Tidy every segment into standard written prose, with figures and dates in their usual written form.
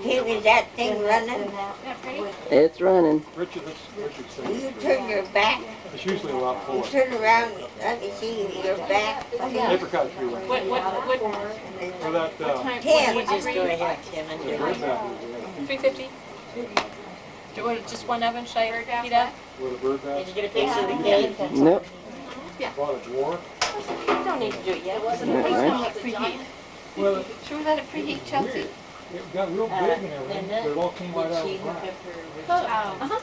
Kim, is that thing running? It's running. Richard said. You turn your back. It's usually a lot You fuller. turn around, let me see your back. Apricot tree one. What For that, time? Tim. You just go ahead, Tim, and bird bath is 350? Do you want just one oven? Should I heat up? where the bird bath. Did you get a picture of the cake? Nope. Bought a dwarf. You don't need to do it yet. Right. Preheat. Well, Should we let it preheat, Chelsea? it got real big and everything, but it all came right out of the ground. Uh-huh.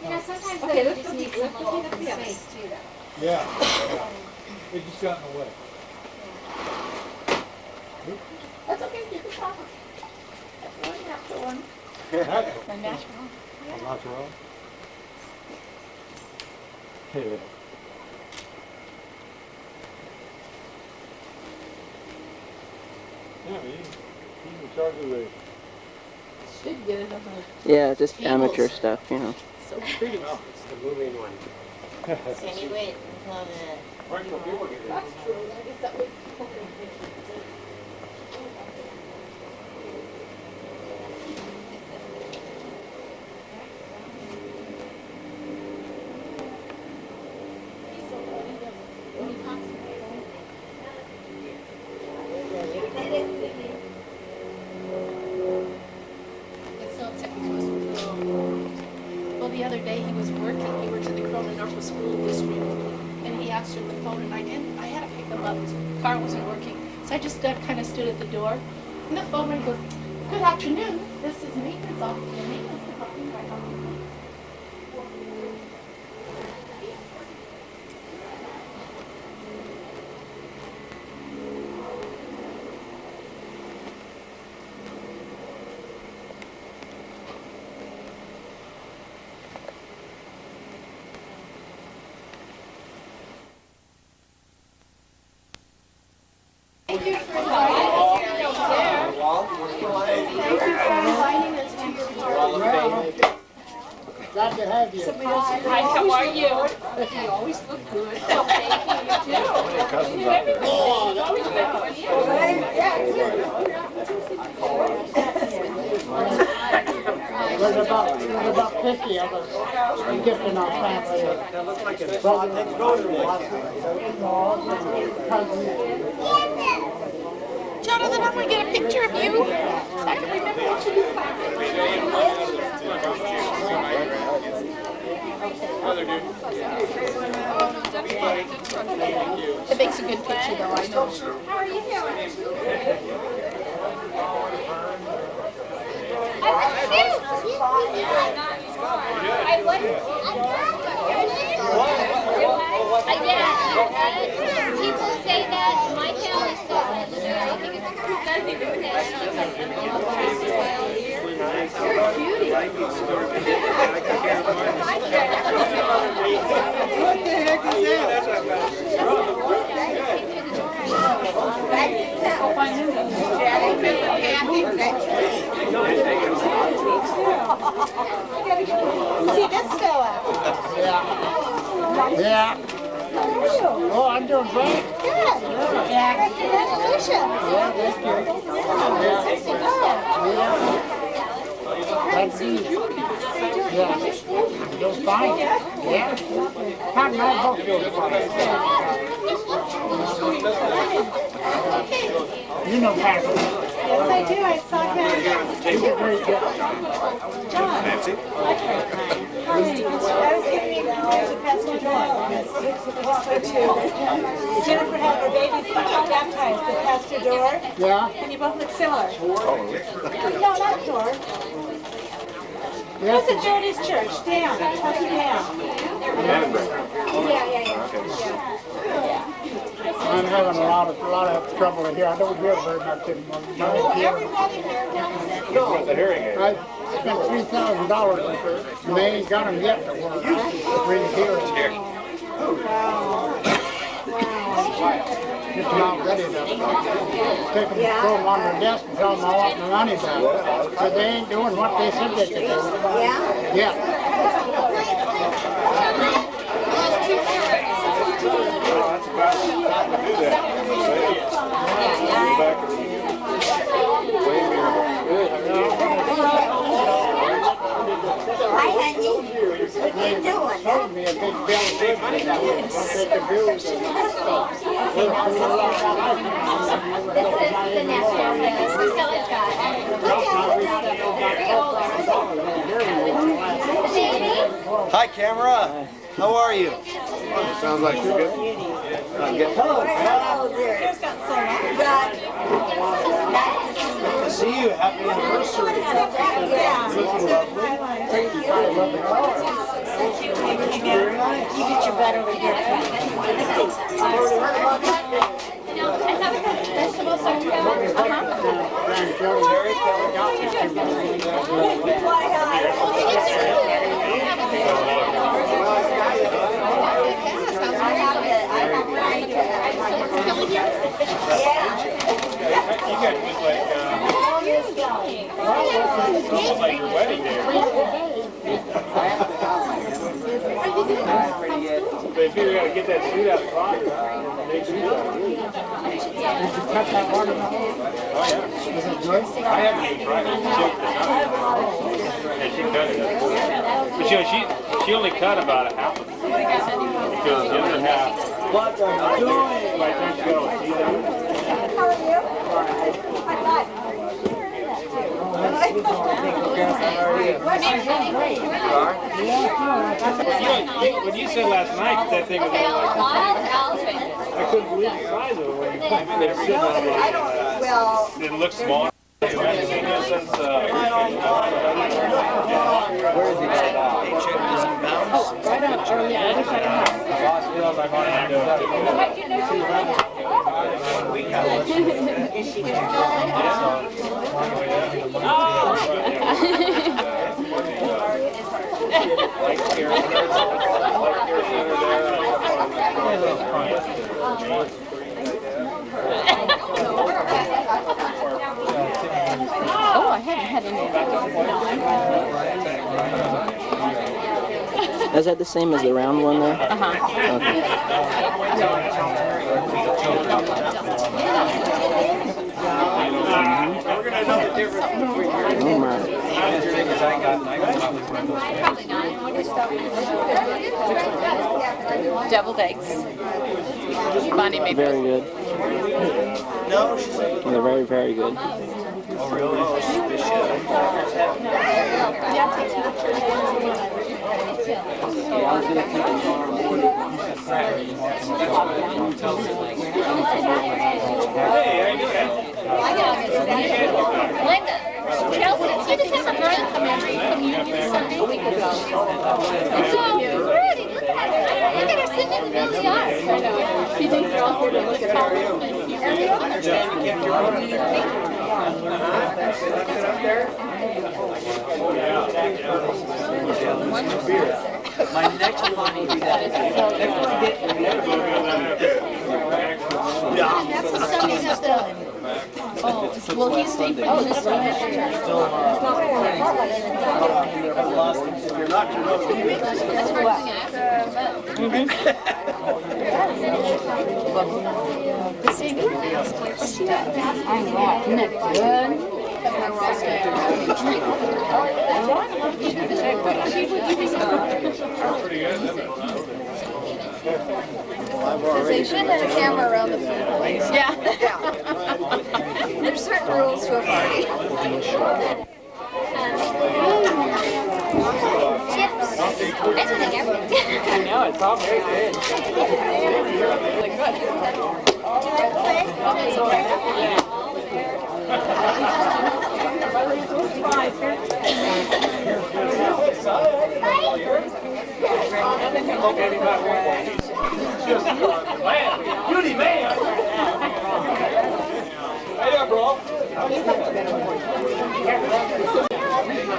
You know, sometimes Okay, they let's just go need keep- some let's go little keep it space too, though. Yeah. It just got in the way. That's okay, keep it proper. That's really natural one. Natural. A natural. Natural. Yeah. Yeah, he's in charge of the. Should get it on Yeah, just amateur stuff, you know. so pretty. It's the moving one. Can you wait until the... That's true, I guess that would. Well, the other day he was working, he worked at the Corona Norfolk School District, and he answered the phone, and I had to pick him up, his car wasn't working, so I just kind of stood at the door, and the phone rang, goes, "Good afternoon, this is maintenance officer, the maintenance department, right on." Thank you for inviting us to your party. Glad to have you. Hi, how are you? You always look good. Thank you, you There's about 50 of us just in our family. Brothers, in-laws, and cousins. Jonathan, I'm going to get a picture of you. I can remember what you look like. It makes a good picture, though, I know. How are you doing? I people say that my town is so you're a cutie. What the heck is See this fella? Yeah. Oh, I'm doing great. Good. Congratulations. Yeah, thank you. Thank you. Yeah. Doing fine. Yeah. How did my book do? You know Patrick. Yes, I do. I saw him. You did very good. John. I was giving you to Pastor Noel. Jennifer had her babies baptized with Pastor Dor, Yeah? and you both look similar. No, not Dor. Yes. Who's at Jody's church? Dan. Pastor Dan. Yeah. I'm having a lot of trouble here. I don't hear very much anymore. Everybody here does. The hearing aid. I spent $3,000 and they ain't got them yet to work. Really hearing. Just not ready to take them, throw them on their desk and tell them I want my money back. But they ain't doing what they said they could do. Yeah? Yeah. they sold me a big bill of goods. What they could do is This is the natural silica. Hi, camera. How are you? Sounds like you're good. Hello there. Good to see you. Happy anniversary. Thank you. You get your butt over here. Vegetables are like your wedding day. But if you gotta get that shoot out of the closet, cut that watermelon. oh yeah. Is it good? I haven't even tried it. Yeah, she cut it. But you know, she only cut about a half of it. Because the other half, What are you doing? by the time she got all the teeth out, How are you? when you said last night that thing was like, I couldn't believe the size of it when they're sitting on it. Well, It looks small. Where is he right now? Hey, check this bounce. Right on, or yeah, other side of the house. Boss feels like Oh, I haven't had any of that. Is that the same as the round one there? Uh-huh. Okay. Oh my. Deviled eggs. Bonnie made Very good. No, she's like, They're very, very good. oh really? Linda, Chelsea, did you just have a girl come in Sunday a week ago? It's so pretty. Look at her. Look at her sitting in the middle of the yard. She thinks they're all here to look at her. My next one will be that. that's what Sunny's is done. Oh, well, he's staying for this one. I've lost him. You're not your nose. That's the first thing I I know, isn't it good? So you should have a camera around the food place. Yeah. There's certain rules to a party. Chips. It's like everything. I know, it's all very good. Beauty man! Hey there, bro.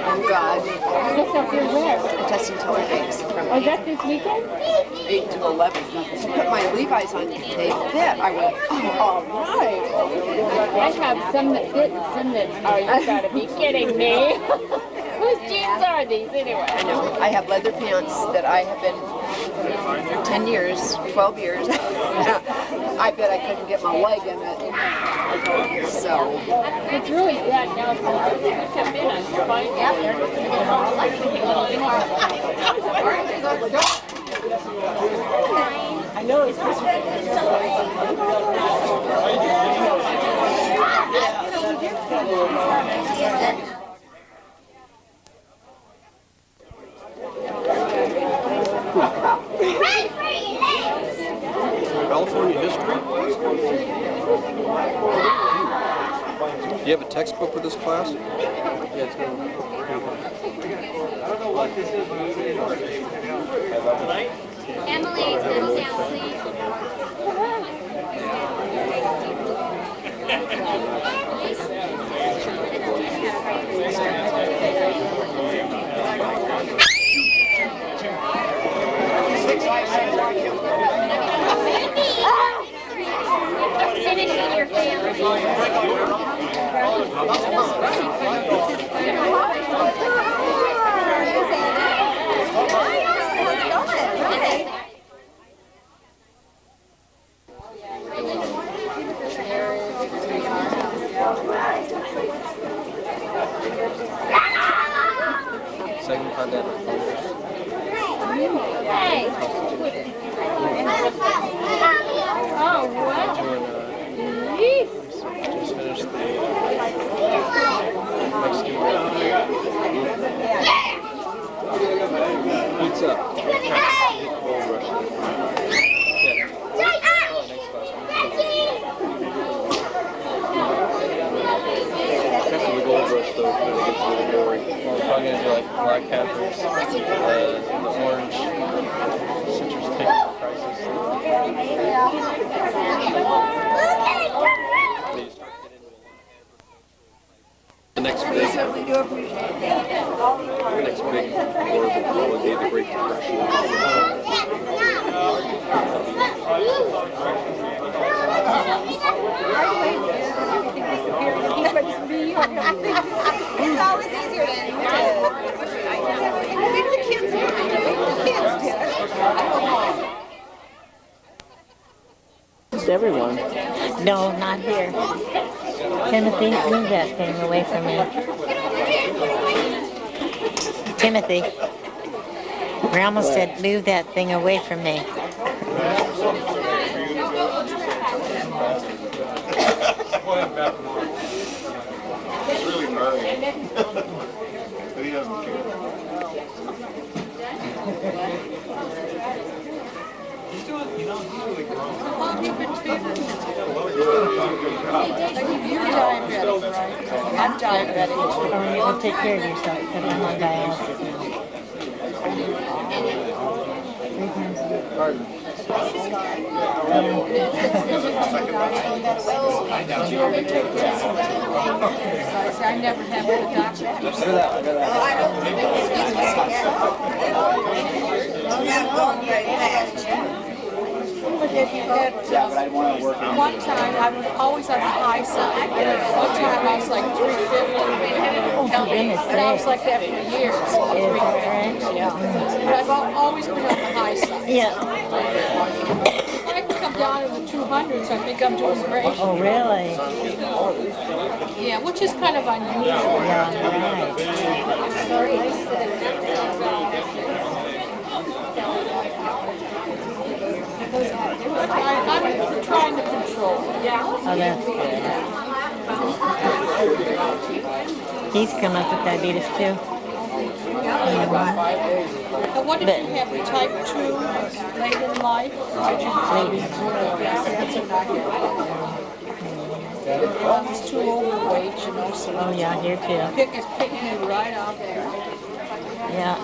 Oh, God. This up here where? Intestinal eggs from Oh, is that this weekend? 8 to 11. I put my Levi's on. They fit. I went, oh, all right. I have some that fit and some that, oh, you gotta be kidding me. Whose jeans are these anyway? I know. I have leather pants that I have been 10 years, 12 years. I bet I couldn't get my leg in it. So. It's really bad now. It's come in on your bike. Yeah, they're I know it's California history? Do you have a textbook for this class? Yes, Emily, sit down, please. Finishing your family. second contact. Hey. Oh, wow. Just finished the Mexican pizza. Gold rush. Yeah. After the gold rush, though, when it gets a little boring. Well, I'm probably gonna do like black peppers, the orange, citrus pickle prices. The next big horrible would be the Great Depression. It's always easier to maybe the kids did it. Just everyone. No, not here. Timothy, move that thing away from me. Timothy. Grandma said, move that thing away from me. It's really nerdy. But he doesn't care. He's doing, he's really grown. I'm diabetic. Oh, you will take care of yourself because I'm on dialysis now. 3 times a week. I never have a doctor. One time I was always on the high side. One time I was like 350. Oh, for goodness And I was sake. like that for years. Is that right? Yeah. But I've always been on the high side. Yeah. If I can come down in the 200s, I think I'm doing great. Oh, really? Yeah, which is kind of unusual. Yeah, right. I'm trying to control it. Oh, that's good. He's come up with diabetes too. And what if you have type 2 late in life? I was too overweight, you know, so Oh, yeah, here too. it's picking me right out there. Yeah.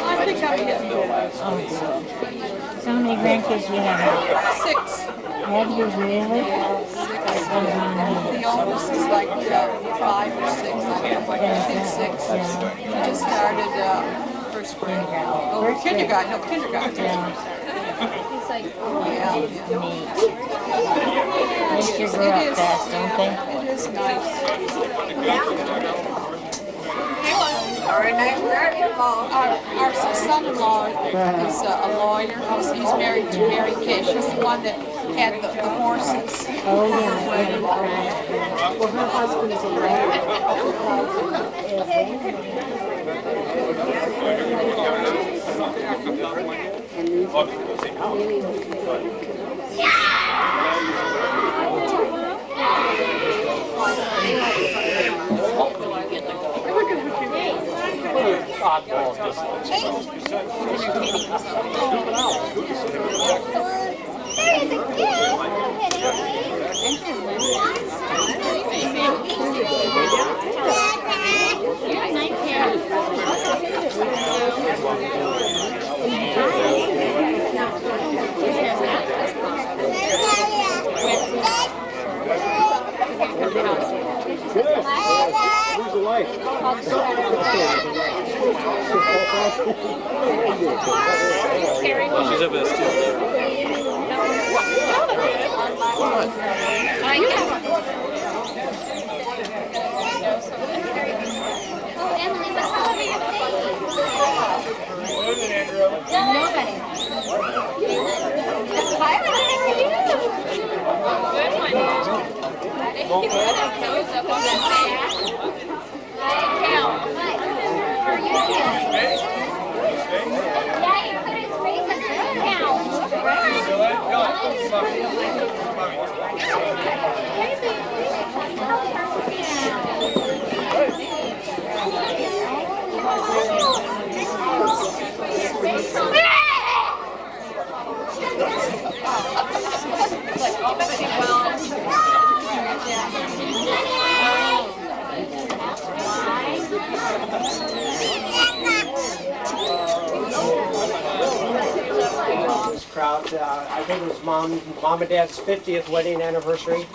I think I'm getting better. Oh, so many grandkids you have? 6. Have you really? The oldest is like 5 or 6. I think 6. He just started first grade. Oh, kindergarten. No, kindergarten. Yeah. He's like, yeah. They sure grow up fast, don't they? It is nice. Our son-in-law is a lawyer. He's married to Mary Kay. She's the one that had the horses. Oh, yeah. Well, her husband is a lawyer. Oddballs distance. Who's the light? She's up at steel. Nobody. This crowd, I think it was Mom and Dad's 50th wedding anniversary,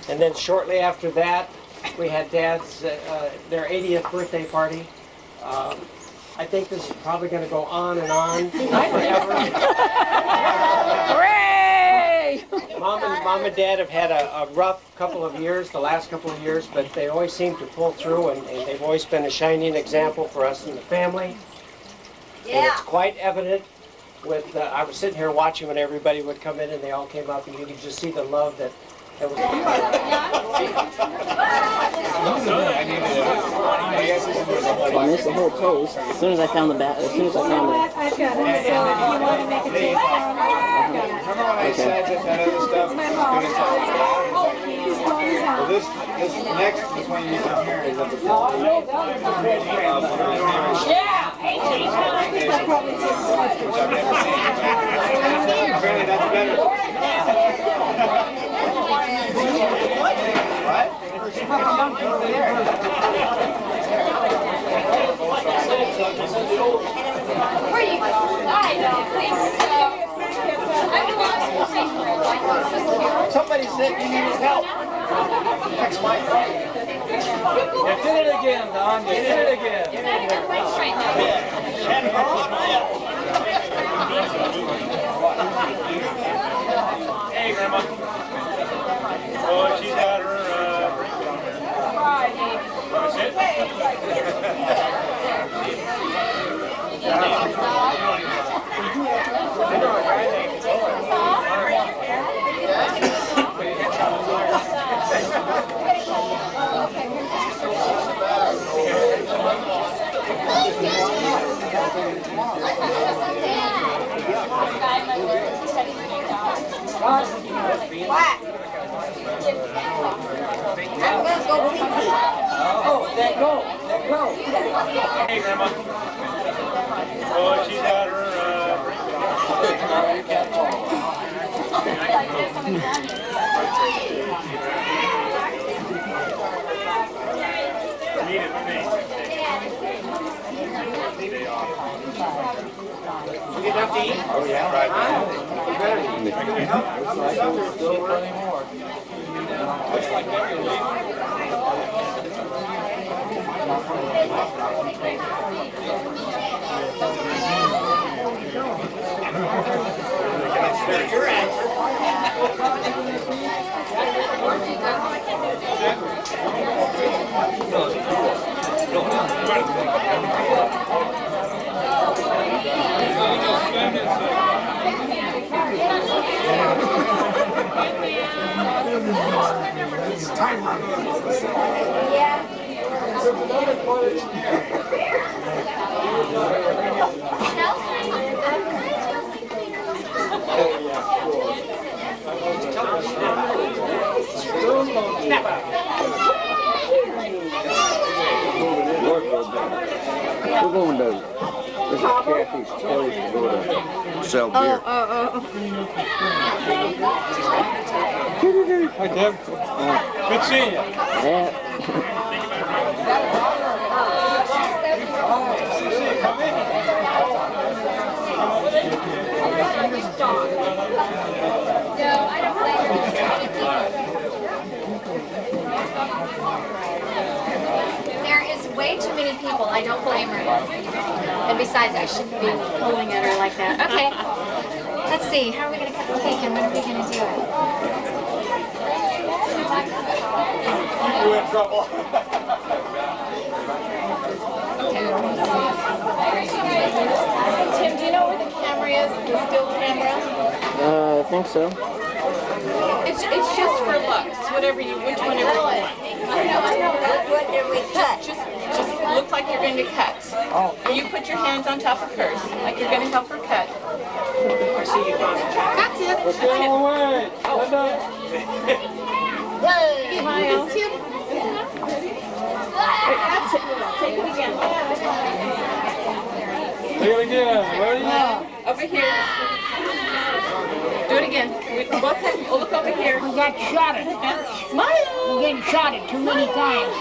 and then shortly after that, we had Dad's their 80th birthday party. I think this is probably going to go on and on forever. Hooray! Mom and Dad have had a rough couple of years, the last couple of years, but they always seem to pull through, and they've always been a shining example for us in the family. And it's quite evident with, I was sitting here watching when everybody would come in and they all came up, and you could just see the love that was. I missed the whole toast. As soon as I found the bat, as soon as I found the. I've got it. So you want to make a taste? Remember when I said that that other stuff is going to well, this next between you and here is at the top. Apparently that's better. What? Where you? I don't think so. I belong to the same group. Somebody said you needed help. Fix my phone. You did it again, Don. You did it again. Hey, Grandma. Oh, she's got her bracelet on there. That's it? Oh, let go, let go. Hey, Grandma. Oh, she's got her bracelet Need it for me. You get enough to eat? Oh, yeah. Right. You better eat. Looks like that could leave. You're at. We're going to, this is Kathy's place to go to sell beer. Hi, Deb. Good seeing you. There is way too many people. I don't blame her. And besides, I shouldn't be pulling at her like that. Okay. Let's see. How are we going to cut the cake and when are we going to do it? You're in trouble. Tim, do you know where the camera is? The still camera? I think so. It's just for looks. Whatever you, whenever you want. I know. What did we cut? Just look like you're going to cut. Oh. You put your hands on top of hers, like you're going to help her cut. I see you. That's it. Let's get on the way. Oh. Smile. That's it. Take it again. Do it again. Ready? Over here. Do it again. We both have, oh, look over here. We got shot at. Smile. We're getting shot at too many times.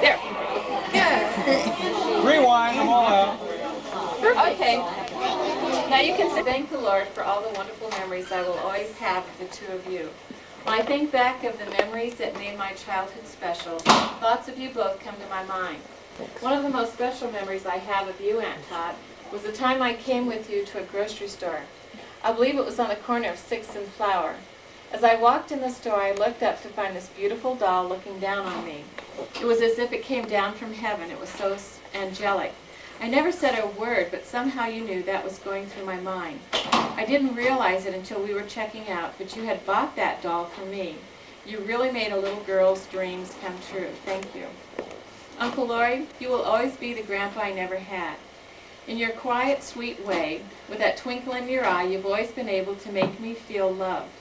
There. Yeah. Rewind them all out. Okay. Now you can say, thank the Lord for all the wonderful memories I will always have of the two of you. When I think back of the memories that made my childhood special, thoughts of you both come to my mind. One of the most special memories I have of you, Aunt Tot, was the time I came with you to a grocery store. I believe it was on the corner of 6th and Flower. As I walked in the store, I looked up to find this beautiful doll looking down on me. It was as if it came down from heaven. It was so angelic. I never said a word, but somehow you knew that was going through my mind. I didn't realize it until we were checking out, but you had bought that doll for me. You really made a little girl's dreams come true. Thank you. Uncle Lorie, you will always be the grandpa I never had. In your quiet, sweet way, with that twinkle in your eye, you've always been able to make me feel loved.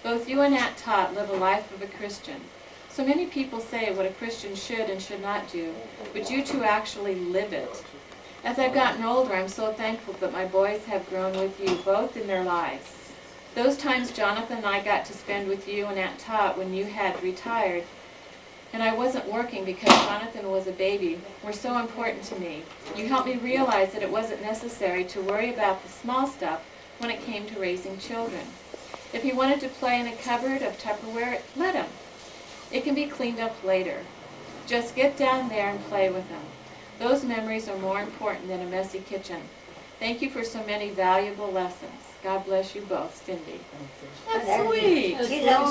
Both you and Aunt Tot live a life of a Christian. So many people say what a Christian should and should not do, but you two actually live it. As I've gotten older, I'm so thankful that my boys have grown with you both in their lives. Those times Jonathan and I got to spend with you and Aunt Tot when you had retired, and I wasn't working because Jonathan was a baby, were so important to me. You helped me realize that it wasn't necessary to worry about the small stuff when it came to raising children. If he wanted to play in a cupboard of Tupperware, let him. It can be cleaned up later. Just get down there and play with him. Those memories are more important than a messy kitchen. Thank you for so many valuable lessons. God bless you both, Cindy. That's sweet. You know,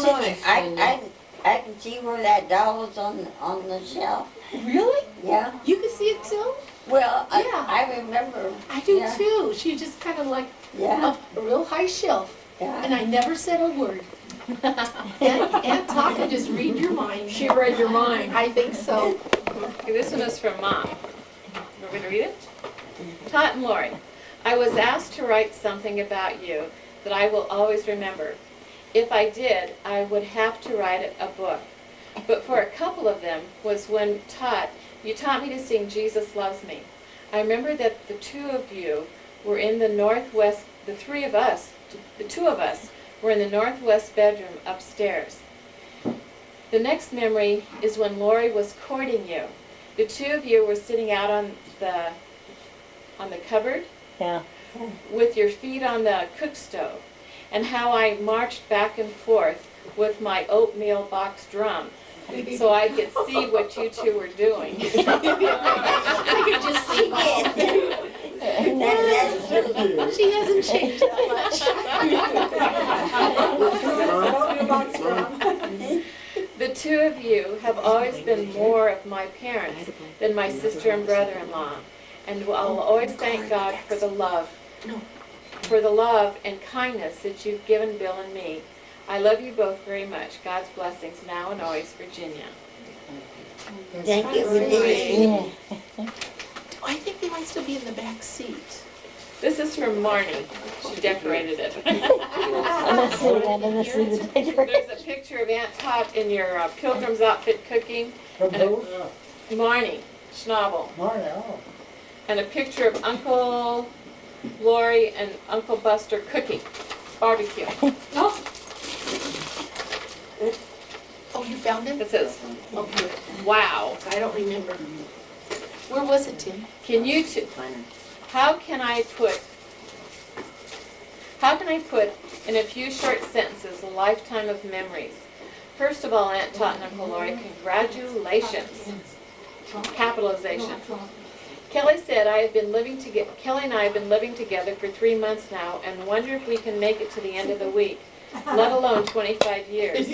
I can see where that doll was on the shelf. Really? Yeah. You can see it too? Well, Yeah. I remember. I do Yeah. too. She just kind of like Yeah. a real high shelf. Yeah. And I never said a word. Aunt Tot can just read your mind. She read your mind. I think so. Okay, this one is from Mom. We're going to read it? Tot and Lorie, I was asked to write something about you that I will always remember. If I did, I would have to write a book. But for a couple of them was when you taught me to sing Jesus Loves Me. I remember that the two of you were in the northwest, the two of us were in the northwest bedroom upstairs. The next memory is when Lorie was courting you. The two of you were sitting out on the cupboard, Yeah. with your feet on the cook stove, and how I marched back and forth with my oatmeal box drum so I could see what you two were doing. I could just see it. She hasn't changed that much. The two of you have always been more of my parents than my sister and brother-in-law, and I'll always thank God for the love and kindness that you've given Bill and me. I love you both very much. God's blessings now and always, Virginia. Thank you, Virginia. I think they might still be in the back seat. This is from Marnie. She decorated it. I'm not seeing that, I'm not seeing the picture. There's a picture of Aunt Tot in your pilgrim's outfit cooking. And Marnie Schnabel. Marnie, oh. And a picture of Uncle Lorie and Uncle Buster cooking barbecue. Oh, you found it? It says, Okay. wow. I don't remember. Where was it, Tim? Can you two, how can I put in a few short sentences a lifetime of memories? First of all, Aunt Tot and Uncle Lorie, congratulations. Capitalization. Kelly said Kelly and I have been living together for 3 months now and wonder if we can make it to the end of the week, let alone 25 years.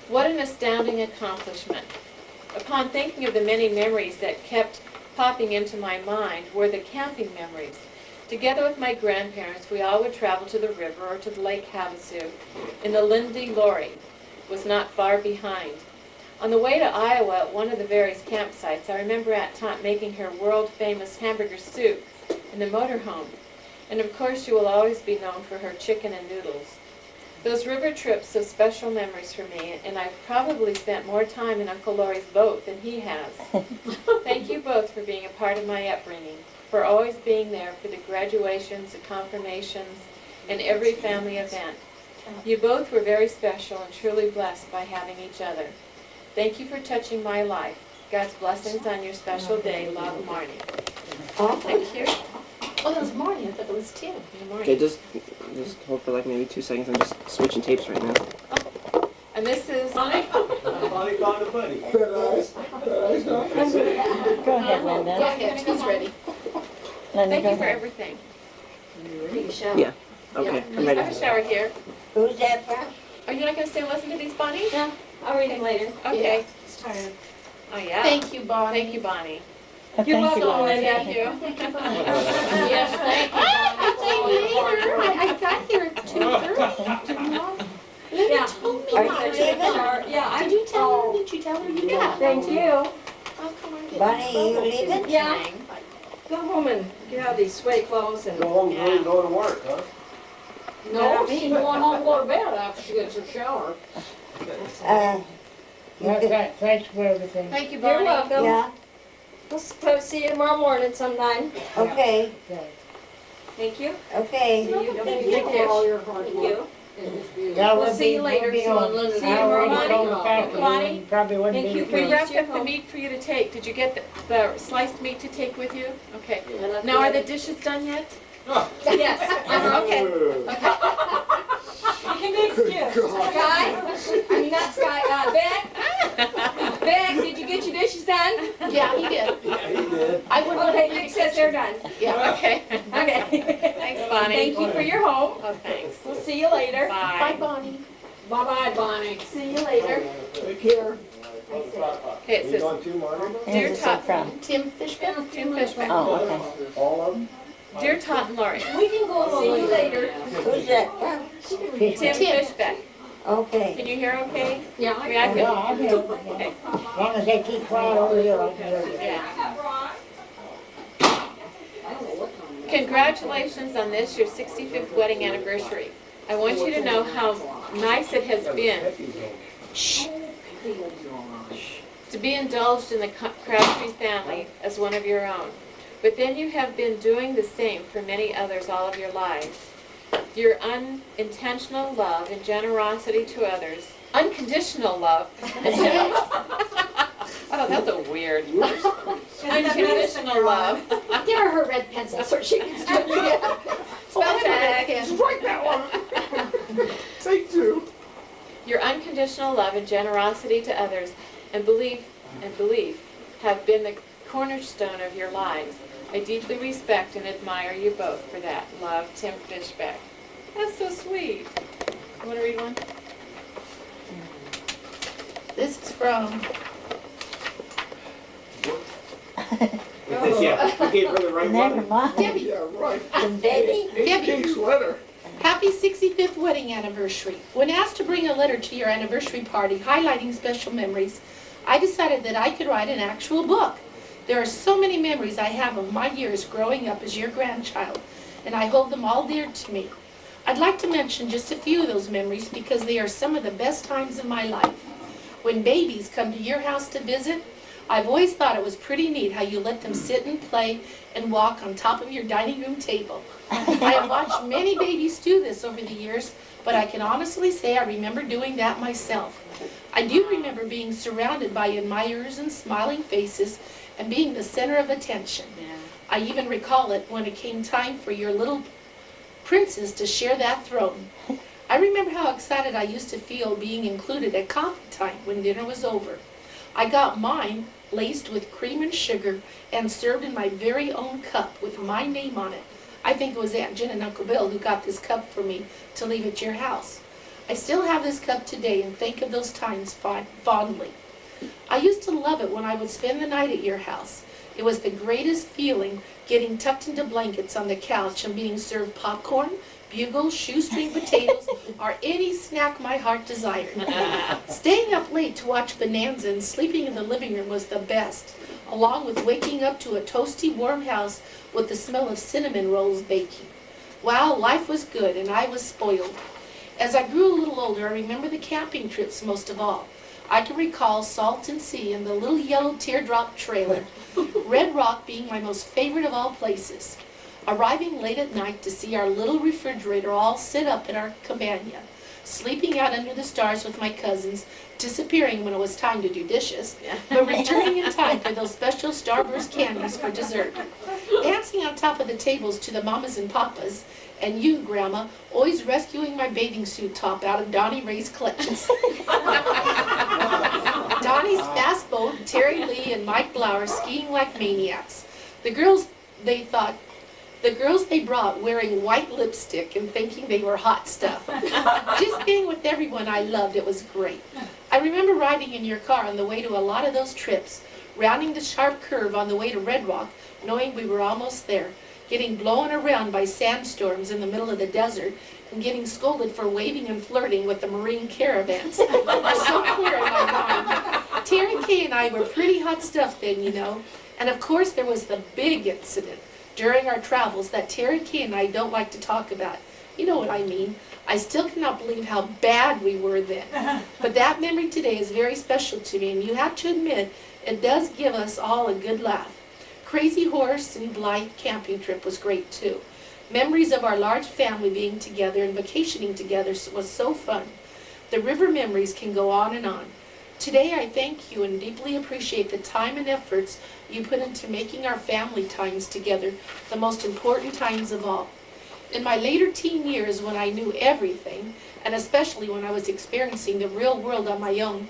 What an astounding accomplishment. Upon thinking of the many memories that kept popping into my mind were the camping memories. Together with my grandparents, we all would travel to the river or to the Lake Havasu, and the Lindy Lorie was not far behind. On the way to Iowa at one of the various campsites, I remember Aunt Tot making her world-famous hamburger soup in the motorhome. And of course, she will always be known for her chicken and noodles. Those river trips are special memories for me, and I've probably spent more time in Uncle Lorie's boat than he has. Thank you both for being a part of my upbringing, for always being there for the graduations, the confirmations, and every family event. You both were very special and truly blessed by having each other. Thank you for touching my life. God's blessings on your special day. Love, Marnie. Thank you. Oh, that was Marnie. I thought it was Tim. Okay, just hold for like maybe 2 seconds. I'm just switching tapes right now. And this is Bonnie found a buddy. Go ahead, Linda. Go ahead, he's ready. Linda, Thank go you for ahead. everything. Yeah. Okay, I'm I ready. have a shower here. Who's that from? Are you not going to stay and listen to these, Bonnie? Yeah, I'll read them later. Okay. It's tired. Oh, yeah. Thank you, Bonnie. Thank you, Bonnie. Oh, You're thank you, welcome, Linda. Thank you. Yes, thank you. I got here at 2:30. Linda Yeah. told me Are not you to. leaving? Yeah, Did you tell her? Did you tell her? You did. Thank you. Oh, come on, get Bonnie, you leaving? Yeah. Go home and get out of these sweaty clothes and. Go home early and go to work, huh? No, she's going home and go to bed after she gets her shower. Thanks for everything. Thank you, Bonnie. You're welcome. Yeah, We'll see you tomorrow morning sometime. okay, Thank you. okay. Thank you. All your hard work. Yeah, We'll see you later. See you See you tomorrow morning. Bonnie, Probably wouldn't thank be you the for We case. wrapped up the meat for you to take. Did you get the sliced meat to take with you? Okay. Now, are the dishes done yet? Yes. Okay. You can be excused. Sky? I mean, not Sky, Beck? Beck, did you get your dishes done? Yeah, he did. Yeah, he did. I wouldn't Okay, have Nick says they're done. Yeah. Okay. Okay. Thanks, Bonnie. Thank you for your home. Oh, thanks. We'll see you later. Bye, Bye. Bonnie. Bye-bye, Bonnie. See you later. Take care. Okay, it You says, going too, Marty? Dear Who's this Tot, from? Tim Fishman. Tim Fishman. Oh, okay. All of them? Dear Tot and Lorie, We can go see you later. Who's that from? Tim Fishbeck. Okay. Can you hear okay? Yeah, I mean, I Yeah, can. I'm here. Okay. As long as they keep quiet over here, I can hear you. Yeah. Congratulations on this, your 65th wedding anniversary. I want you to know how nice it has been to be indulged in the Crabtree family as one of your own. But then you have been doing the same for many others all of your lives. Your unintentional love and generosity to others, unconditional love, oh, that's a weird word. Unconditional love. Give her her red pencil so she can start it. Spell check. Write that one. Take two. Your unconditional love and generosity to others and belief have been the cornerstone of your lives. I deeply respect and admire you both for that. Love, Tim Fishbeck. That's so sweet. You want to read one? This is from Yeah, we gave her the right Never one. mind. Debbie. Yeah, right. Debbie? Pink sweater. Happy Happy 65th wedding anniversary. When asked to bring a letter to your anniversary party highlighting special memories, I decided that I could write an actual book. There are so many memories I have of my years growing up as your grandchild, and I hold them all dear to me. I'd like to mention just a few of those memories because they are some of the best times of my life. When babies come to your house to visit, I've always thought it was pretty neat how you let them sit and play and walk on top of your dining room table. I have watched many babies do this over the years, but I can honestly say I remember doing that myself. I do remember being surrounded by admirers and smiling faces and being the center of attention. I even recall it when it came time for your little princess to share that throne. I remember how excited I used to feel being included at coffee time when dinner was over. I got mine laced with cream and sugar and served in my very own cup with my name on it. I think it was Aunt Jen and Uncle Bill who got this cup for me to leave at your house. I still have this cup today and think of those times fondly. I used to love it when I would spend the night at your house. It was the greatest feeling getting tucked into blankets on the couch and being served popcorn, bugles, shoestring potatoes, or any snack my heart desired. Staying up late to watch Bonanza and sleeping in the living room was the best, along with waking up to a toasty, warm house with the smell of cinnamon rolls baking. Wow, life was good and I was spoiled. As I grew a little older, I remember the camping trips most of all. I can recall Salton Sea and the little yellow teardrop trailer, Red Rock being my most favorite of all places. Arriving late at night to see our little refrigerator all sit up in our cabana, sleeping out under the stars with my cousins, disappearing when it was time to do dishes, but returning in time for those special Starburst candies for dessert. Dancing on top of the tables to the mamas and papas, and you, Grandma, always rescuing my bathing suit top out of Donnie Ray's clutches. Donnie's fast boat, Terry Lee and Mike Blauer skiing like maniacs. The girls they brought wearing white lipstick and thinking they were hot stuff. Just being with everyone I loved, it was great. I remember riding in your car on the way to a lot of those trips, rounding the sharp curve on the way to Red Rock, knowing we were almost there, getting blown around by sandstorms in the middle of the desert, and getting scolded for waving and flirting with the marine caravans. Are so clear in my mind. Terry Kay and I were pretty hot stuff then, you know. And of course there was the big incident during our travels that Terry Kay and I don't like to talk about. You know what I mean. I still cannot believe how bad we were then. But that memory today is very special to me, and you have to admit, it does give us all a good laugh. Crazy Horse and Blythe camping trip was great too. Memories of our large family being together and vacationing together was so fun. The river memories can go on and on. Today I thank you and deeply appreciate the time and efforts you put into making our family times together the most important times of all. In my later teen years when I knew everything, and especially when I was experiencing the real world on my own,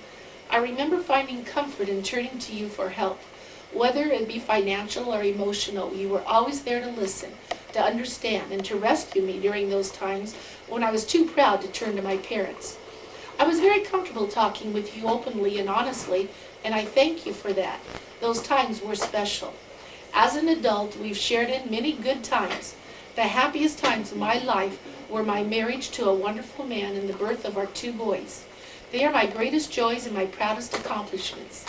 I remember finding comfort in turning to you for help. Whether it be financial or emotional, you were always there to listen, to understand, and to rescue me during those times when I was too proud to turn to my parents. I was very comfortable talking with you openly and honestly, and I thank you for that. Those times were special. As an adult, we've shared in many good times. The happiest times of my life were my marriage to a wonderful man and the birth of our 2 boys. They are my greatest joys and my proudest accomplishments.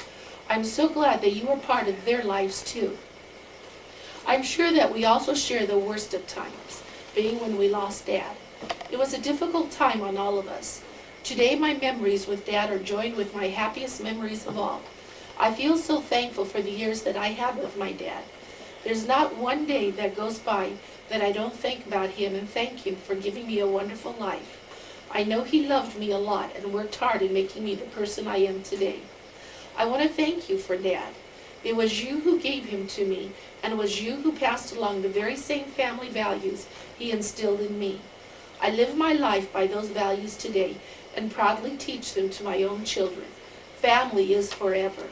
I'm so glad that you were part of their lives too. I'm sure that we also share the worst of times, being when we lost Dad. It was a difficult time on all of us. Today my memories with Dad are joined with my happiest memories of all. I feel so thankful for the years that I had with my dad. There's not one day that goes by that I don't think about him and thank him for giving me a wonderful life. I know he loved me a lot and worked hard in making me the person I am today. I want to thank you for Dad. It was you who gave him to me, and it was you who passed along the very same family values he instilled in me. I live my life by those values today and proudly teach them to my own children. Family is forever.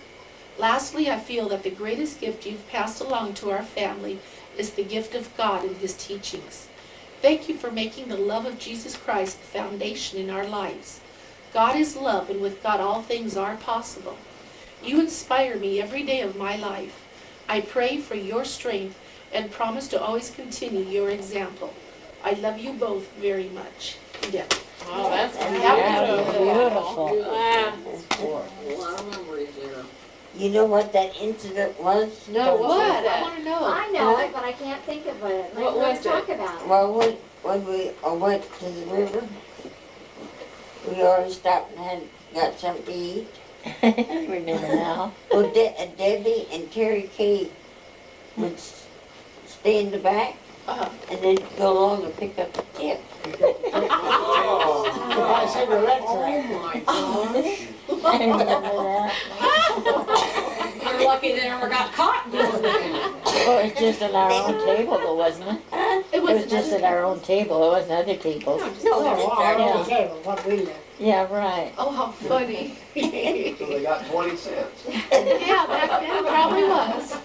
Lastly, I feel that the greatest gift you've passed along to our family is the gift of God and his teachings. Thank you for making the love of Jesus Christ the foundation in our lives. God is love, and with God all things are possible. You inspire me every day of my life. I pray for your strength and promise to always continue your example. I love you both very much. Yeah. Oh, that's Beautiful. Wow. You know what that incident was? No, What? I want to know. I know it, but I can't think of it. What was Talk it? about it. Well, when we went to the river, we always stopped and got something to eat. I remember now. Well, Debbie and Terry Kay would stay in the back and then go along and pick up the tip. My cigarette track. I remember that. You're lucky they never got caught. Well, it was just at our own table though, wasn't it? It was just at our own table, it wasn't other tables. No, Our table, what we left. Yeah, right. Oh, how funny. So they got 20 cents. Yeah, back then probably was.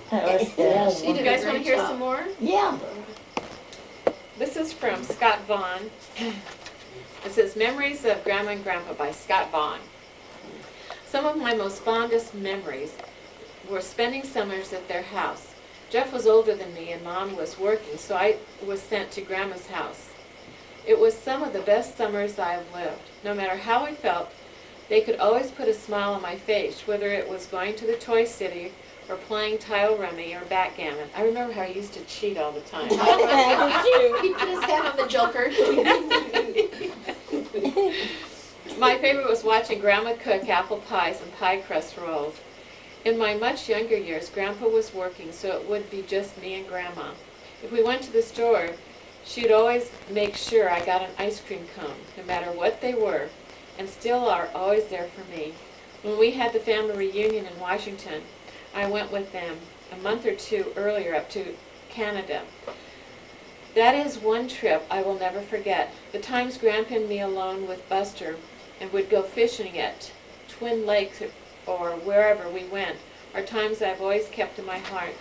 That was good. Do you guys want to hear some more? Yeah. This is from Scott Vaughn. It says, Memories of Grandma and Grandpa by Scott Vaughn. Some of my most fondest memories were spending summers at their house. Jeff was older than me and Mom was working, so I was sent to Grandma's house. It was some of the best summers I have lived. No matter how I felt, they could always put a smile on my face, whether it was going to the Toy City or playing tile rummy or backgammon. I remember how I used to cheat all the time. He put his head on the joker. My favorite was watching Grandma cook apple pies and pie crust rolls. In my much younger years, Grandpa was working, so it would be just me and Grandma. If we went to the store, she'd always make sure I got an ice cream cone, no matter what they were, and still are always there for me. When we had the family reunion in Washington, I went with them a month or two earlier up to Canada. That is one trip I will never forget. The times Grandpa and me alone with Buster and would go fishing at Twin Lakes or wherever we went are times I've always kept in my heart.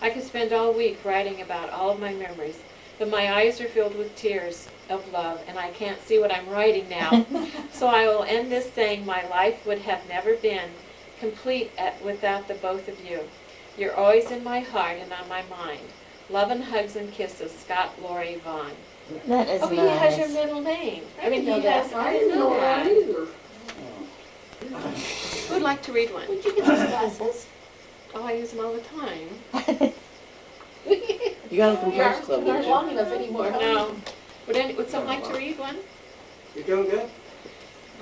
I could spend all week writing about all of my memories, but my eyes are filled with tears of love and I can't see what I'm writing now. So I will end this saying my life would have never been complete without the both of you. You're always in my heart and on my mind. Love and hugs and kisses, Scott Lorie Vaughn. That is Oh, nice. he has your middle name. I mean, he has, I didn't know that. Who'd like to read one? Would you get those glasses? Oh, I use them all the time. You got it from Press Club, You're didn't not you? long enough anymore. No. Would someone like to read one? You're doing good?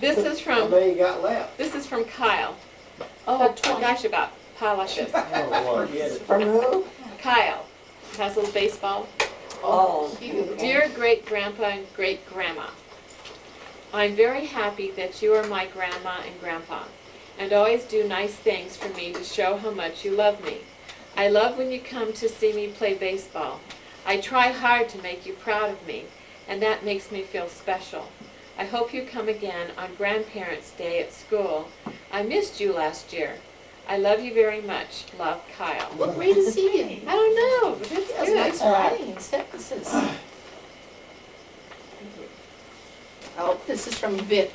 This is How from, many you got left? this is from Kyle. Oh, About 20. gosh, about a pile like this. Forget it. From who? Kyle has a little baseball. Oh. Dear great-grandpa and great-grandma, I'm very happy that you are my grandma and grandpa, and always do nice things for me to show how much you love me. I love when you come to see me play baseball. I try hard to make you proud of me, and that makes me feel special. I hope you come again on Grandparents' Day at school. I missed you last year. I love you very much. Love, Kyle. What grade is he in? I don't know, but it's That's good. nice writing and sentences. Oh, this is from Vic.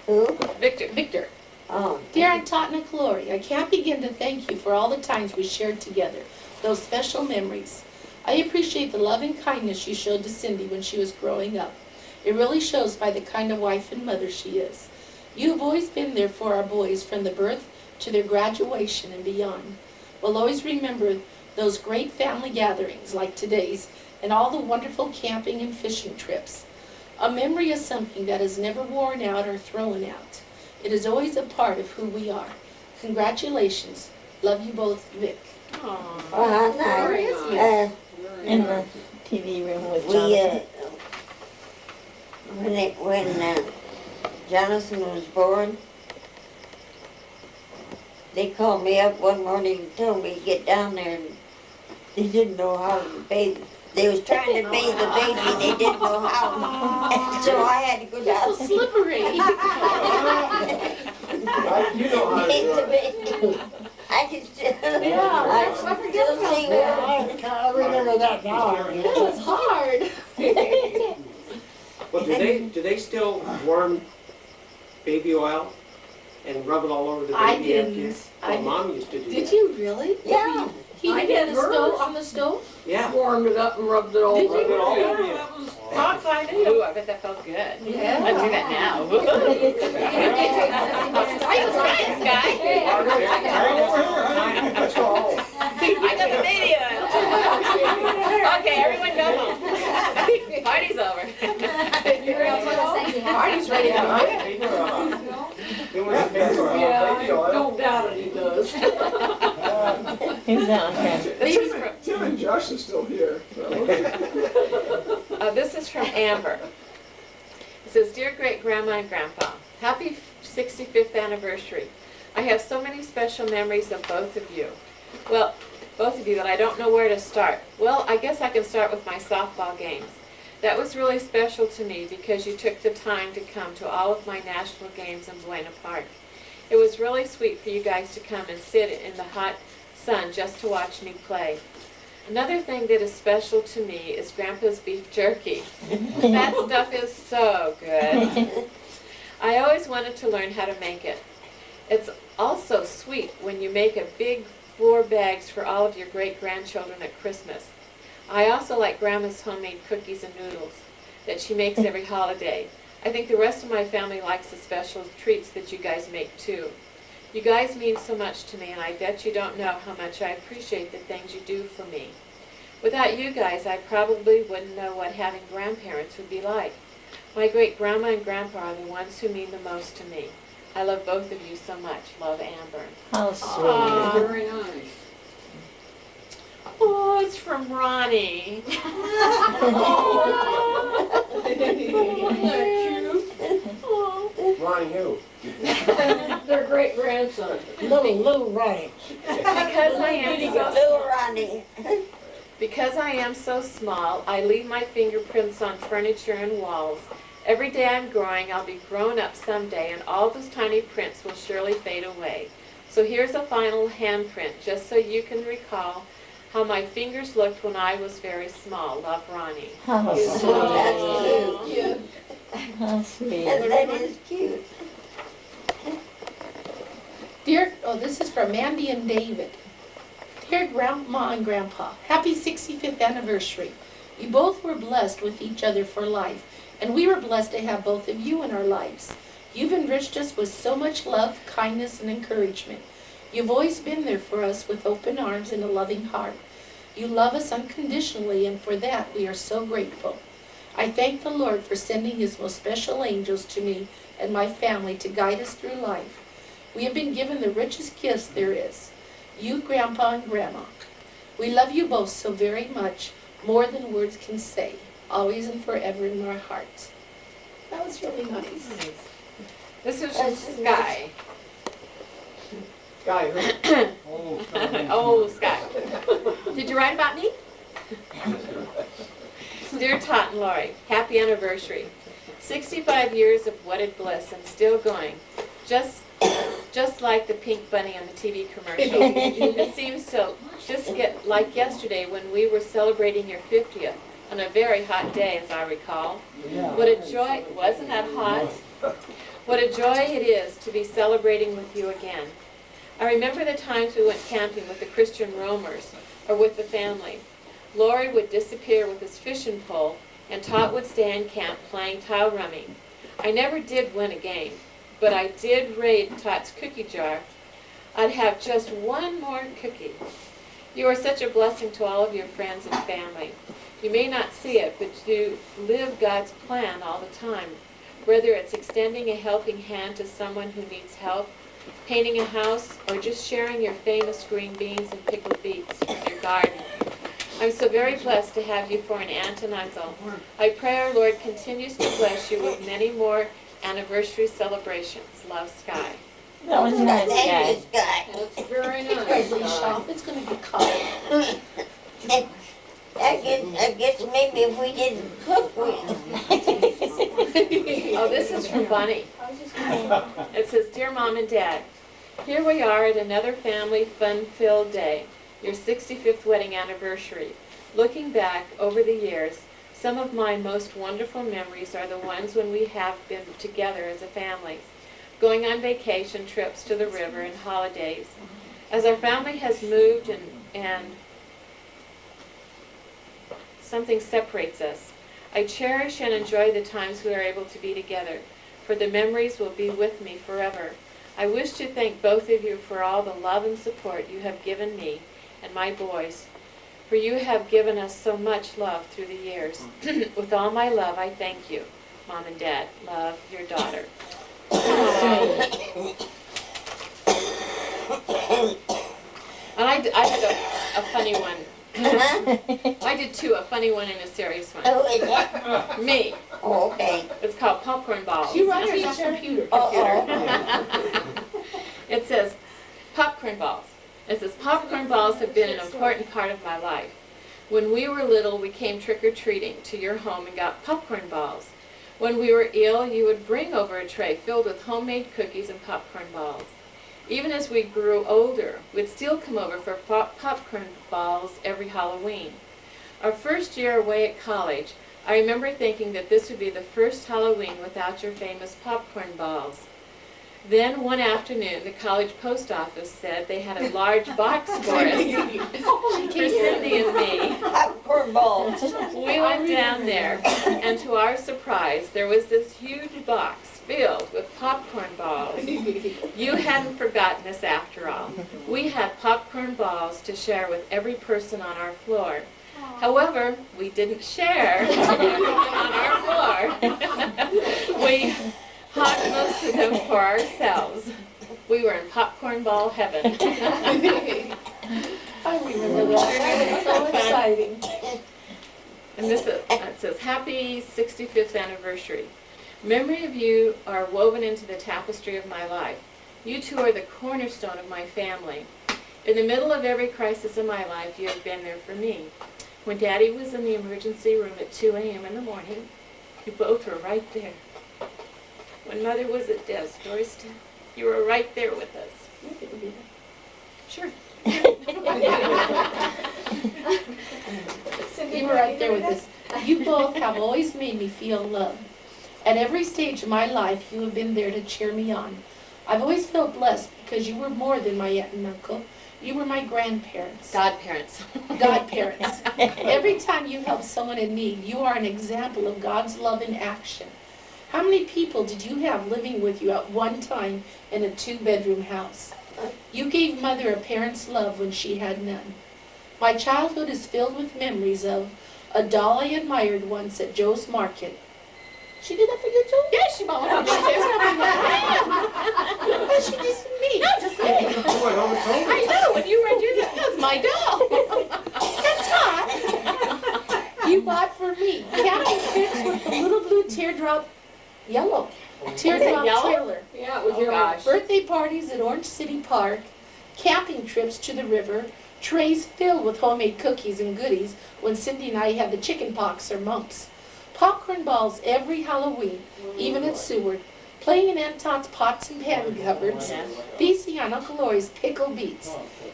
Who? Victor. Victor. Oh. Dear Aunt Tot and Lorie, I can't begin to thank you for all the times we shared together, those special memories. I appreciate the love and kindness you showed to Cindy when she was growing up. It really shows by the kind of wife and mother she is. You have always been there for our boys from the birth to their graduation and beyond. We'll always remember those great family gatherings like today's and all the wonderful camping and fishing trips. A memory is something that is never worn out or thrown out. It is always a part of who we are. Congratulations. Love you both, Vic. Aww. Well, Where is no. In the TV room with We, Jonathan. when Jonathan was born, they called me up one morning and told me to get down there and they didn't know how to bathe. They was trying to bathe the baby and they didn't know how. And so I had to go down. So slippery. You know how to Bathe do the it. baby. I can still, Yeah, I can still see where. I remember that now. That was hard. Well, do they still warm baby oil and rub it all over the I baby after you? didn't. Well, Mom used to do that. Did you really? Yeah. heated the stove on the stove? Yeah. Warmed it up and rubbed it all Did over. you? Hot I do. I bet that felt good. Yeah. Let's do that now. Sky. I got the baby oil. Okay, everyone go home. Party's over. Party's ready to Don't doubt it, he does. Who's on there? Tim and Josh are still here. This is from Amber. It says, Dear Great Grandma and Grandpa, happy 65th anniversary. I have so many special memories of both of you. Well, both of you that I don't know where to start. Well, I guess I can start with my softball games. That was really special to me because you took the time to come to all of my national games in Buena Park. It was really sweet for you guys to come and sit in the hot sun just to watch me play. Another thing that is special to me is Grandpa's beef jerky. That stuff is so good. I always wanted to learn how to make it. It's also sweet when you make a big 4 bags for all of your great-grandchildren at Christmas. I also like Grandma's homemade cookies and noodles that she makes every holiday. I think the rest of my family likes the special treats that you guys make too. You guys mean so much to me, and I bet you don't know how much I appreciate the things you do for me. Without you guys, I probably wouldn't know what having grandparents would be like. My great-grandma and grandpa are the ones who mean the most to me. I love both of you so much. Love, Amber. How sweet. Very nice. Oh, it's from Ronnie. Ronnie who? Their great grandson. Little Ronnie. Because I am so Little Ronnie. Because I am so small, I leave my fingerprints on furniture and walls. Every day I'm growing, I'll be grown up someday, and all those tiny prints will surely fade away. So here's a final handprint, just so you can recall how my fingers looked when I was very small. Love, Ronnie. How That's sweet. cute. How sweet. That is cute. Dear, this is from Mandy and David. Dear Grandma and Grandpa, happy 65th anniversary. You both were blessed with each other for life, and we were blessed to have both of you in our lives. You've enriched us with so much love, kindness, and encouragement. You've always been there for us with open arms and a loving heart. You love us unconditionally, and for that we are so grateful. I thank the Lord for sending His most special angels to me and my family to guide us through life. We have been given the richest gifts there is. You, Grandpa and Grandma. We love you both so very much, more than words can say, always and forever in our hearts. That was really nice. This is from Sky. Guy who? Oh, Sky. Did you write about me? Dear Tot and Lorie, happy anniversary. 65 years of wedded bliss and still going. Just like the pink bunny on the TV commercial. It seems to just get like yesterday when we were celebrating your 50th on a very hot day, as I recall. What a joy, wasn't that hot? What a joy it is to be celebrating with you again. I remember the times we went camping with the Christian roamers or with the family. Lorie would disappear with his fishing pole and Tot would stay in camp playing tile rummy. I never did win a game, but I did raid Tot's cookie jar. I'd have just one more cookie. You are such a blessing to all of your friends and family. You may not see it, but you live God's plan all the time. Whether it's extending a helping hand to someone who needs help, painting a house, or just sharing your famous green beans and pickled beets from your garden. I'm so very blessed to have you for an aunt and uncle. I pray our Lord continues to bless you with many more anniversary celebrations. Love, Sky. That was nice, Thank guy. you, Sky. That's very nice. Shop. It's going to get cold. I guess maybe if we didn't cook, Oh, this is from Bunny. It says, Dear Mom and Dad, here we are at another family fun-filled day, your 65th wedding anniversary. Looking back over the years, some of my most wonderful memories are the ones when we have been together as a family, going on vacation trips to the river and holidays. As our family has moved and and something separates us. I cherish and enjoy the times we are able to be together, for the memories will be with me forever. I wish to thank both of you for all the love and support you have given me and my boys, for you have given us so much love through the years. With all my love, I thank you. Mom and Dad, love, your daughter. And I did a funny one. I did two, a funny one and a serious one. Oh, is it? Me. Oh, okay. It's called Popcorn Balls. You run your computer. It says, popcorn balls. It says, popcorn balls have been an important part of my life. When we were little, we came trick-or-treating to your home and got popcorn balls. When we were ill, you would bring over a tray filled with homemade cookies and popcorn balls. Even as we grew older, we'd still come over for popcorn balls every Halloween. Our first year away at college, I remember thinking that this would be the first Halloween without your famous popcorn balls. Then one afternoon, the college post office said they had a large box for us, for Cindy and me. Popcorn balls. We went down there, and to our surprise, there was this huge box filled with popcorn balls. You hadn't forgotten us after all. We had popcorn balls to share with every person on our floor. However, we didn't share on our floor. We hogged most of them for ourselves. We were in popcorn ball heaven. I remember that. That was so exciting. And this it says, Happy 65th anniversary. Memory of you are woven into the tapestry of my life. You two are the cornerstone of my family. In the middle of every crisis in my life, you have been there for me. When Daddy was in the emergency room at 2 a.m. in the morning, you both were right there. When Mother was at death's doorstep, you were right there with us. Sure. You were right there with us. You both have always made me feel loved. At every stage of my life, you have been there to cheer me on. I've always felt blessed because you were more than my aunt and uncle. You were my grandparents. Godparents. Godparents. Every time you help someone in need, you are an example of God's love in action. How many people did you have living with you at one time in a 2-bedroom house? You gave Mother a parent's love when she had none. My childhood is filled with memories of a doll I admired once at Joe's Market. She did that for you, Joe? Yes, she bought one for me too. She just me. No, just kidding. I know, when you read yours, that was my doll. That's hot. You bought for me camping trips with the little blue teardrop yellow. Teardrop trailer. Yeah, it was yellow. Birthday parties at Orange City Park, camping trips to the river, trays filled with homemade cookies and goodies when Cindy and I had the chicken pox or mumps. Popcorn balls every Halloween, even at Seward, playing in Aunt Tot's pots and pan cupboards, feasting on Uncle Lorie's pickled beets,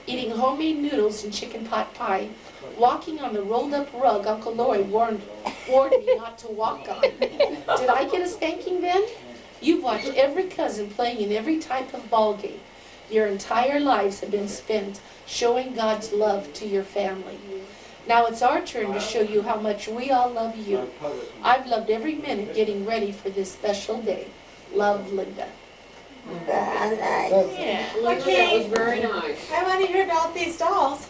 eating homemade noodles and chicken pot pie, walking on the rolled up rug Uncle Lorie warned me not to walk on. Did I get a spanking then? You've watched every cousin playing in every type of ball game. Your entire lives have been spent showing God's love to your family. Now it's our turn to show you how much we all love you. I've loved every minute getting ready for this special day. Love, Linda. Yeah. Okay. That was very nice. I want to hear about these dolls.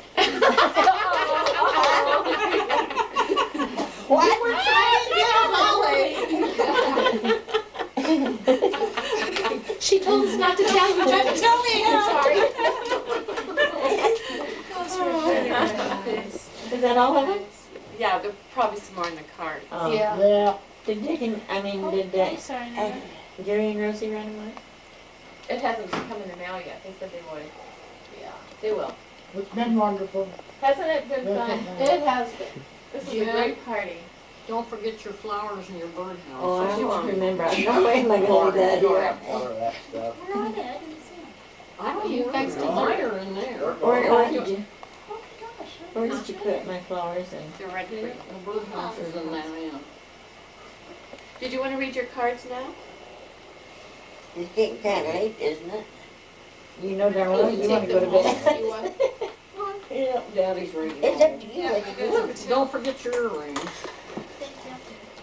What? We're trying to get Holly. She told us not to tell you. Tell me. Sorry. Is that all of it? Yeah, there'll probably some more in the card. Oh. Yeah. Did Gary and Rosie run away? It hasn't come in the mail yet. They said they would. Yeah. They will. It's been wonderful. Hasn't it been fun? It has been. This is a great party. Don't forget your flowers and your birdhouse. Oh, I don't remember. No way am I going to do that here. Where are they? I didn't see them. I don't You guys know. Mine are in there. Where did you? Where did you put my flowers in? They're ready for you. The birdhouse is in there, yeah. Did you want to read your cards now? It's getting kind of late, isn't it? You know darn well you want to go to bed. Yeah, Daddy's ready. It's up to you what you do. Don't forget your earrings.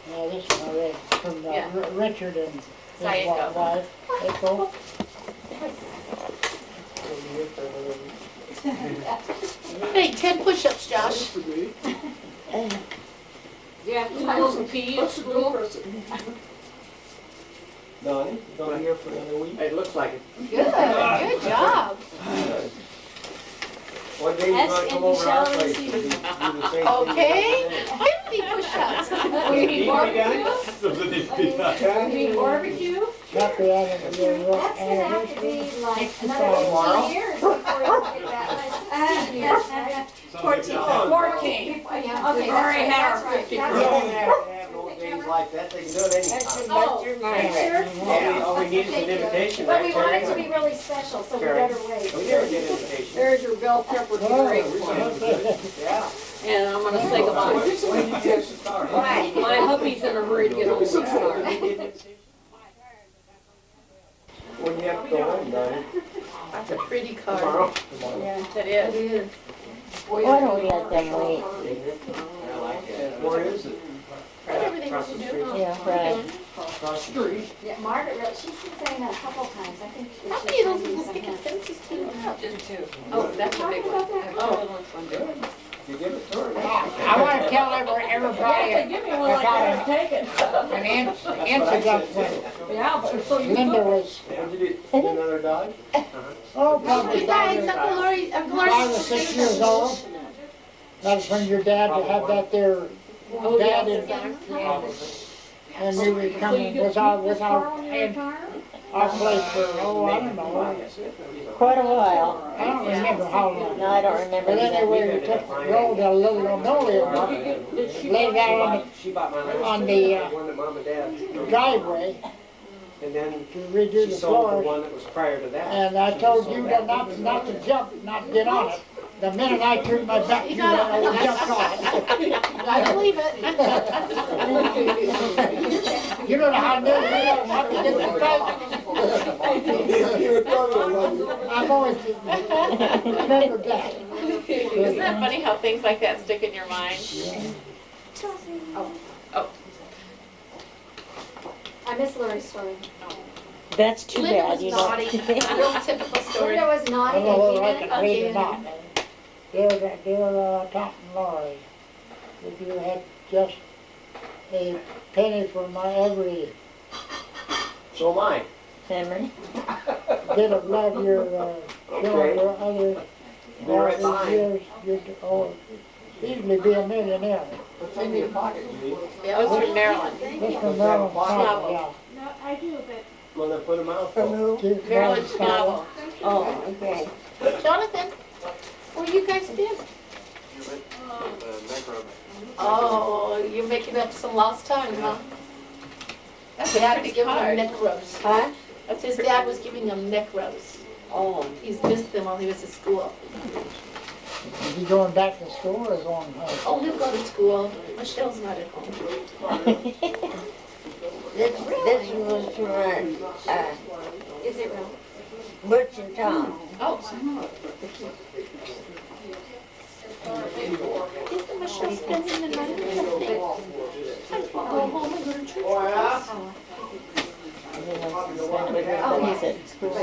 Yeah, this one I read from Yeah. Richard and his Sayako. wife. Sayako. Hey, 10 push-ups, Josh. Yeah, you supposed to pee at school? Donnie, you gonna be here for another week? It looks like it. Good, good job. One day you're gonna come over our place and do the same thing. Okay, 50 push-ups. You need barbecue? Okay. You need barbecue? Happy anniversary. That's gonna have to be like another 15 years before you get that. 14. Okay, We already had our that's right. 50. We don't have no days like that, they can do it anytime. Oh, Yeah, all we need is an invitation, but right, we want it to Terry? be really special, so we Terry. better wait. We never get invitations. There's your bell pepper drink. Yeah. And I'm gonna say goodbye. When did you catch the car? My hubby's in a hurry to get on the car. When you have to go home, Donnie? That's a pretty car. Tomorrow? That is. It is. Why don't we let them wait? Where is it? Everything Across we the do. street? Yeah, right. Across the street? Yeah, Margaret, really, she's been saying that a couple times. I think How she's many of those sending little some picket hints. fences do you have? Just two. Oh, that's a big one. Oh. You give it to her. I want to tell everybody Give me one like that, I'll take it. an incident when Yeah, but so you Linda could. was, What'd you do? Get another dog? oh, probably You guys, about Uncle Lori, 5 or 6 years old. That's when your dad had that there, Oh, dad yes, and we were coming, was our place for, oh, I don't know, Quite a while. I don't remember how long. No, I don't remember But either. anyway, we took the road a little linoleum, laid out She bought my last on one, the, one that Mom and Dad. the driveway And then to redo she the sold the floors. one that was prior to that. And I told you not to jump, not to get on it. The minute I turned my back to you, I jumped on it. I believe it. You don't know how nervous I am, what to get the back. I've always remembered that. Isn't that funny how things like that stick in your mind? Oh. I miss Lori's story. That's too Linda bad, was you know. naughty, real typical story. Linda was I naughty don't know and whether I came can read or again. not. Dear Tot and Lorie, if you had just a penny for my every So am I. Henry? bit of love you're showing your other Be right all these behind. years, you'd easily be a millionaire. What's in your pocket, Judy? Yeah, it was from Maryland. This from Maryland Scott, yeah. Well, then put them out. Though. Maryland novel. Oh, okay. Jonathan, where you guys been? Oh, you're making up some lost time, huh? That's Dad a was pretty giving him card. neck rubs. Huh? His dad was giving him neck rubs. Oh, He's missed them while he was at school. Is he going back to school or going home? Oh, he'll go to school. Michelle's not at home. this was from, Is it real? Butch and Tom. Oh. Isn't Michelle spending the night or something? I just want to go home and go to church. He's at school.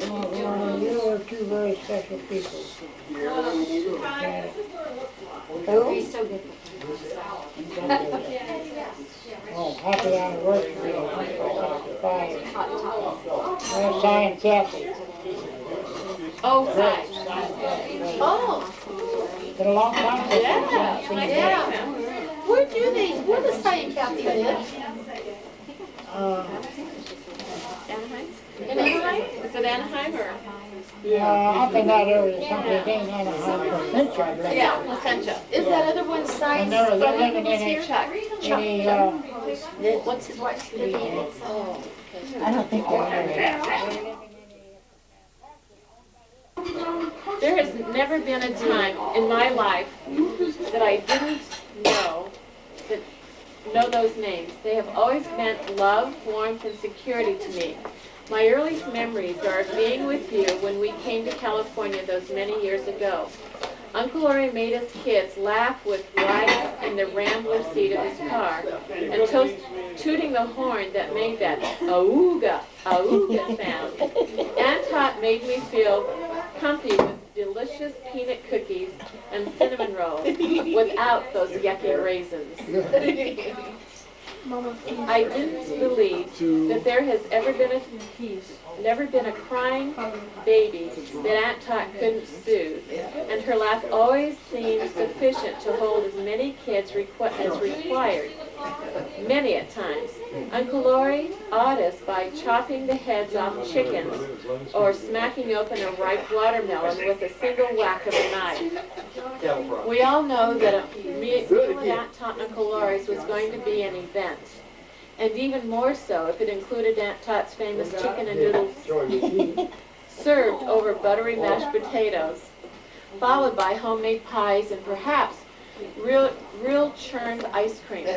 Oh, you are two very special people. Who? He's so good. Oh, happy anniversary. Bye. Sign Kathy. Oh, right. Oh, Been a long time since Yeah. I've seen you. yeah. Where does Ty and Kathy live? Anaheim? In Anaheim? Is it Anaheim or? Up in that area, something in Anaheim, Placentia, I believe. Yeah, Placentia. Is that other one signed? And they're brother living who was in here? a, Chuck. any, What's his wife's name? Oh. I don't think they're married. There has never been a time in my life that I didn't know those names. They have always meant love, warmth, and security to me. My earliest memories are of being with you when we came to California those many years ago. Uncle Lorie made us kids laugh with rides in the rambler seat of his car and tooting the horn that made that auga, auga sound. Aunt Tot made me feel comfy with delicious peanut cookies and cinnamon rolls without those yucky raisins. I didn't believe that there has never been a crying baby that Aunt Tot couldn't soothe, and her laugh always seemed sufficient to hold as many kids as required, many at times. Uncle Lorie awed us by chopping the heads off chickens or smacking open a ripe watermelon with a single whack of a knife. We all know that a meal at Aunt Tot and Uncle Lorie's was going to be an event, and even more so if it included Aunt Tot's famous chicken and noodles served over buttery mashed potatoes, followed by homemade pies and perhaps real churned ice cream.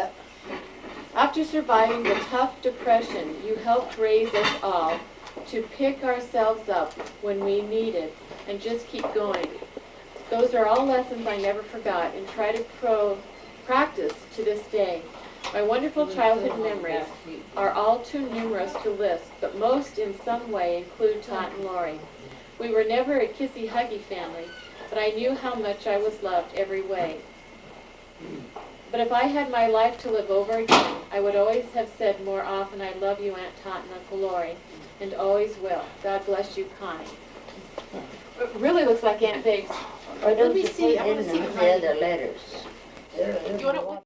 After surviving the tough depression, you helped raise us all to pick ourselves up when we needed and just keep going. Those are all lessons I never forgot and try to practice to this day. My wonderful childhood memories are all too numerous to list, but most in some way include Tot and Lorie. We were never a kissy-huggy family, but I knew how much I was loved every way. But if I had my life to live over again, I would always have said more often, I love you, Aunt Tot and Uncle Lorie, and always will. God bless you kind. It really looks like Aunt Biggs. Or don't you put in the other letters? Do you want to?